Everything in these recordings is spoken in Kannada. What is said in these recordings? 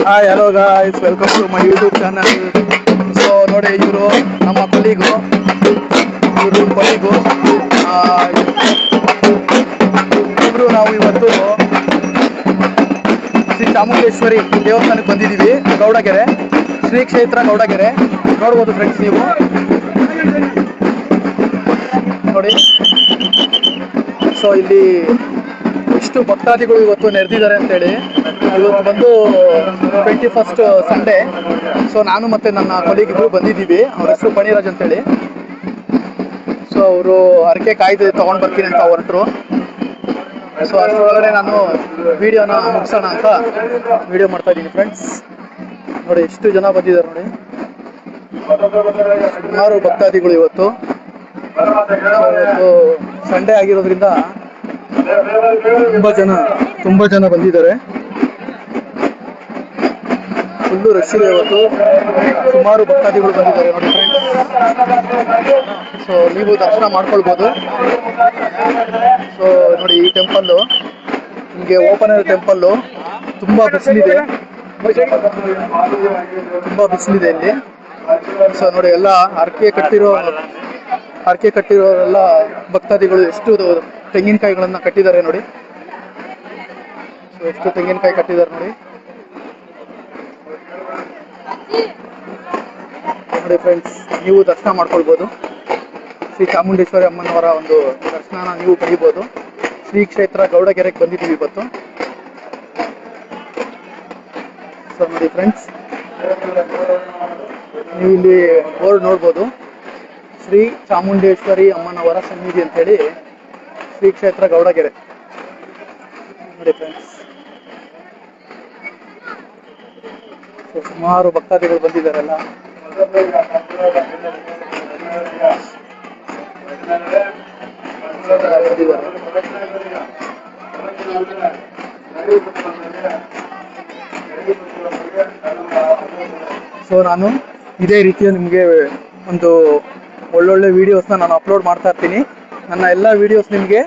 Hi hello guys, welcome to my YouTube channel. So ನೋಡಿ, ಇವರು ನಮ್ಮ ಕೊಲೀಗು, ಇಬ್ರು ನಾವು ಇವತ್ತು ಶ್ರೀ ಚಾಮುಂಡೇಶ್ವರಿ ದೇವಸ್ಥಾನಕ್ಕೆ ಬಂದಿದ್ದೀವಿ. ಗೌಡಗೆರೆ, ಶ್ರೀ ಕ್ಷೇತ್ರ ಗೌಡಗೆರೆ ನೋಡ್ಬೋದು ಫ್ರೆಂಡ್ಸ್. ನೀವು ನೋಡಿ, ಸೊ ಇಲ್ಲಿ ಎಷ್ಟು ಭಕ್ತಾದಿಗಳು ಇವತ್ತು ನೆರೆದಿದ್ದಾರೆ ಅಂತೇಳಿ. ಇವತ್ತು ಬಂದು 21st ಸಂಡೇ. ಸೊ ನಾನು ಮತ್ತೆ ನನ್ನ ಕೊಲೀಗ್ ಇಬ್ರು ಬಂದಿದ್ದೀವಿ. ಅವ್ರ ಹೆಸರು ಫಣಿರಾಜ್ ಅಂತೇಳಿ. ಸೊ ಅವರು ಹರಕೆ ಕಾಯ್ದು ತಗೊಂಡ್ ಬರ್ತೀನಿ ಅಂತ ಹೊರಟರು. ಸೊ ಅಷ್ಟರೊಳಗಡೆ ನಾನು ವಿಡಿಯೋನ ಮುಗಿಸೋಣ ಅಂತ ವಿಡಿಯೋ ಮಾಡ್ತಾ ಇದ್ದೀನಿ ಫ್ರೆಂಡ್ಸ್. ನೋಡಿ ಎಷ್ಟು ಜನ ಬಂದಿದ್ದಾರೆ ನೋಡಿ, ಸುಮಾರು ಭಕ್ತಾದಿಗಳು ಇವತ್ತು. ಇವತ್ತು ಸಂಡೇ ಆಗಿರೋದ್ರಿಂದ ತುಂಬಾ ಜನ ಬಂದಿದ್ದಾರೆ. ಫುಲ್ಲು ರಶ್ ಇದೆ ಇವತ್ತು. ಸುಮಾರು ಭಕ್ತಾದಿಗಳು ಬಂದಿದ್ದಾರೆ ನೋಡಿ ಫ್ರೆಂಡ್ಸ್. ಸೊ ನೀವು ದರ್ಶನ ಮಾಡ್ಕೊಳ್ಬೋದು. ಸೊ ನೋಡಿ, ಈ ಟೆಂಪಲ್ಲು ನಿಮಗೆ ಓಪನ್ ಏರ್ ಟೆಂಪಲ್ಲು. ತುಂಬಾ ಬಿಸಿಲಿದೆ ಇಲ್ಲಿ. ಸೊ ನೋಡಿ, ಎಲ್ಲ ಹರಕೆ ಕಟ್ಟಿರೋರೆಲ್ಲ ಭಕ್ತಾದಿಗಳು ಎಷ್ಟು ತೆಂಗಿನಕಾಯಿಗಳನ್ನ ಕಟ್ಟಿದ್ದಾರೆ ನೋಡಿ. ಸೊ ಎಷ್ಟು ತೆಂಗಿನಕಾಯಿ ಕಟ್ಟಿದ್ದಾರೆ ನೋಡಿ ಫ್ರೆಂಡ್ಸ್. ನೀವು ದರ್ಶನ ಮಾಡ್ಕೊಳ್ಬೋದು. ಶ್ರೀ ಚಾಮುಂಡೇಶ್ವರಿ ಅಮ್ಮನವರ ಒಂದು ದರ್ಶನ ನೀವು ಪಡಿಬೋದು. ಶ್ರೀ ಕ್ಷೇತ್ರ ಗೌಡಗೆರೆಗೆ ಬಂದಿದ್ದೀವಿ ಇವತ್ತು. ಸೊ ನೋಡಿ ಫ್ರೆಂಡ್ಸ್, ನೀವು ಇಲ್ಲಿ ಬೋರ್ಡ್ ನೋಡ್ಬೋದು, ಶ್ರೀ ಚಾಮುಂಡೇಶ್ವರಿ ಅಮ್ಮನವರ ಸನ್ನಿಧಿ ಅಂತೇಳಿ, ಶ್ರೀ ಕ್ಷೇತ್ರ ಗೌಡಗೆರೆ ನೋಡಿ ಫ್ರೆಂಡ್ಸ್. ಸುಮಾರು ಭಕ್ತಾದಿಗಳು ಬಂದಿದ್ದಾರಲ್ಲ. ಸೊ ನಾನು ಇದೇ ರೀತಿಯ ನಿಮಗೆ ಒಂದು ಒಳ್ಳೊಳ್ಳೆ ವಿಡಿಯೋಸ್ನ ನಾನು ಅಪ್ಲೋಡ್ ಮಾಡ್ತಾ ಇರ್ತೀನಿ. ನನ್ನ ಎಲ್ಲ ವಿಡಿಯೋಸ್ ನಿಮಗೆ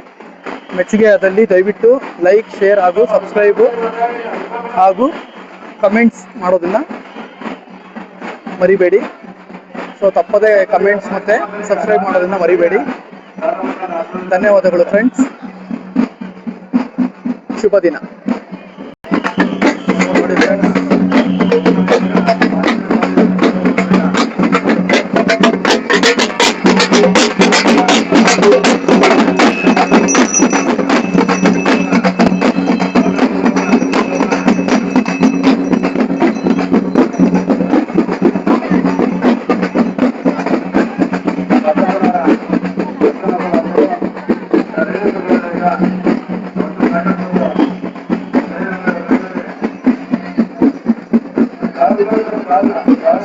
ಮೆಚ್ಚುಗೆ ಆದಲ್ಲಿ ದಯವಿಟ್ಟು ಲೈಕ್, ಶೇರ್ ಹಾಗೂ ಸಬ್ಸ್ಕ್ರೈಬು ಹಾಗೂ ಕಮೆಂಟ್ಸ್ ಮಾಡೋದನ್ನ ಮರಿಬೇಡಿ. ಸೊ ತಪ್ಪದೇ ಕಮೆಂಟ್ಸ್ ಮತ್ತು ಸಬ್ಸ್ಕ್ರೈಬ್ ಮಾಡೋದನ್ನ ಮರಿಬೇಡಿ. ಧನ್ಯವಾದಗಳು ಫ್ರೆಂಡ್ಸ್. ಶುಭ ದಿನ. ನೋಡಿ ಫ್ರೆಂಡ್ಸ್,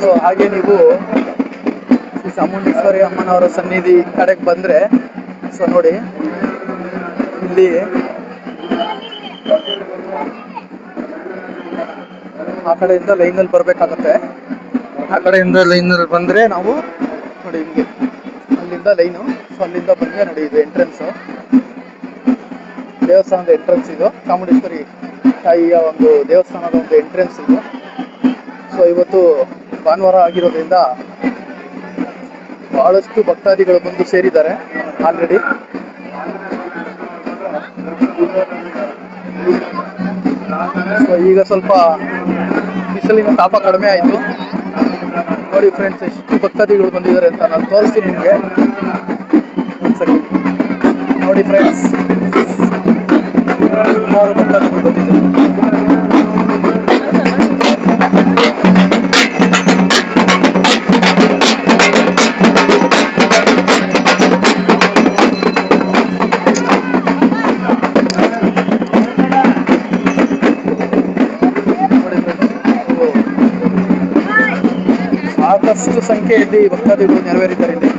ಸೊ ಹಾಗೆ ನೀವು ಶ್ರೀ ಚಾಮುಂಡೇಶ್ವರಿ ಅಮ್ಮನವರ ಸನ್ನಿಧಿ ಕಡೆಗೆ ಬಂದರೆ, ಸೊ ನೋಡಿ ಇಲ್ಲಿ ಆ ಕಡೆಯಿಂದ ಲೈನಲ್ಲಿ ಬರಬೇಕಾಗತ್ತೆ. ಆ ಕಡೆಯಿಂದ ಲೈನಲ್ಲಿ ಬಂದರೆ ನಾವು ನೋಡಿ ಹಿಂಗೆ ಅಲ್ಲಿಂದ ಲೈನು. ಸೊ ಅಲ್ಲಿಂದ ಬಂದರೆ ನೋಡಿ, ಇದು ಎಂಟ್ರೆನ್ಸು, ದೇವಸ್ಥಾನದ ಎಂಟ್ರೆನ್ಸ್. ಇದು ಚಾಮುಂಡೇಶ್ವರಿ ತಾಯಿಯ ಒಂದು ದೇವಸ್ಥಾನದ ಒಂದು ಎಂಟ್ರೆನ್ಸ್ ಇದು. ಸೊ ಇವತ್ತು ಭಾನುವಾರ ಆಗಿರೋದ್ರಿಂದ ಬಹಳಷ್ಟು ಭಕ್ತಾದಿಗಳು ಬಂದು ಸೇರಿದ್ದಾರೆ ಆಲ್ರೆಡಿ. ಸೊ ಈಗ ಸ್ವಲ್ಪ ಬಿಸಿಲಿನ ತಾಪ ಕಡಿಮೆ ಆಯಿತು. ನೋಡಿ ಫ್ರೆಂಡ್ಸ್, ಎಷ್ಟು ಭಕ್ತಾದಿಗಳು ಬಂದಿದ್ದಾರೆ ಅಂತ ನಾನು ತೋರಿಸ್ತೀನಿ ನಿಮಗೆ ಒಂದ್ಸರಿ. ನೋಡಿ ಫ್ರೆಂಡ್ಸ್, ಸುಮಾರು ಭಕ್ತಾದಿಗಳು ಬಂದಿದ್ದಾರೆ. ಸಾಕಷ್ಟು ಸಂಖ್ಯೆಯಲ್ಲಿ ಭಕ್ತಾದಿಗಳು ನೆರವೇರಿದ್ದಾರೆ ಇಲ್ಲಿ.